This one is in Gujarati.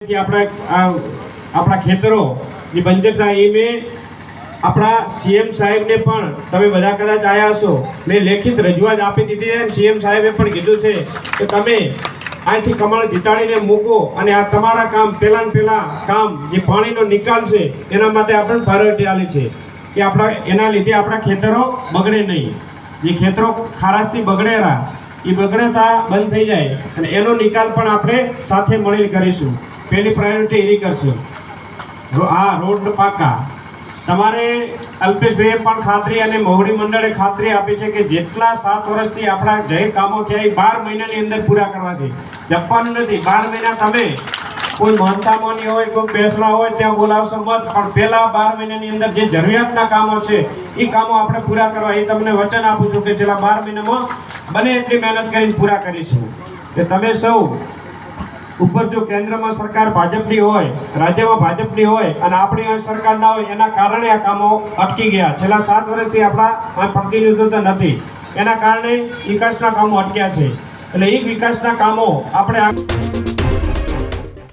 આપણા ખેતરો જે બંજર થાય એ મેં આપણા સીએમ સાહેબને પણ તમે બધા કદાચ આવ્યા છો, મેં લેખિત રજૂઆત આપી દીધી છે. સીએમ સાહેબે પણ કીધું છે કે તમે અહીંથી કમળ જીતાડીને મૂકો અને આ તમારા કામ પહેલા કામ જે પાણીનો નિકાલ છે એના માટે આપણે પ્રાયોરિટી આપી છે કે આપણા એના લીધે આપણા ખેતરો બગડે નહીં. જે ખેતરો ખારાશથી બગડેરા એ બગડતા બંધ થઈ જાય અને એનો નિકાલ પણ આપણે સાથે મળીને કરીશું. પહેલી પ્રાયોરિટી એની કરશું. આ રોડ પાકા તમારે અલ્પેશભાઈએ પણ ખાતરી અને મોવડી મંડળે ખાતરી આપી છે કે જેટલા 7 વર્ષથી આપણા જે કામો થયા એ 12 મહિનાની અંદર પૂરા કરવા છે. જપવાનું નથી. 12 મહિના તમે કોઈ મહંતામોની હોય, કોઈ બેસલા હોય ત્યાં બોલાવશો મત, પણ પહેલા 12 મહિનાની અંદર જે જરૂરિયાતના કામો છે એ કામો આપણે પૂરા કરવા એ તમને વચન આપું છું કે છેલ્લા 12 મહિનામાં બને એટલી મહેનત કરીને પૂરા કરીશું. કે તમે સૌ ઉપર જો કેન્દ્રમાં સરકાર ભાજપની હોય, રાજ્યમાં ભાજપની હોય અને આપણી સરકાર ના હોય, એના કારણે આ કામો અટકી ગયા. છેલ્લા 7 વર્ષથી આપણા પ્રતિનિધિત્વ નથી, એના કારણે વિકાસના કામો અટક્યા છે. એટલે એ વિકાસના કામો આપણે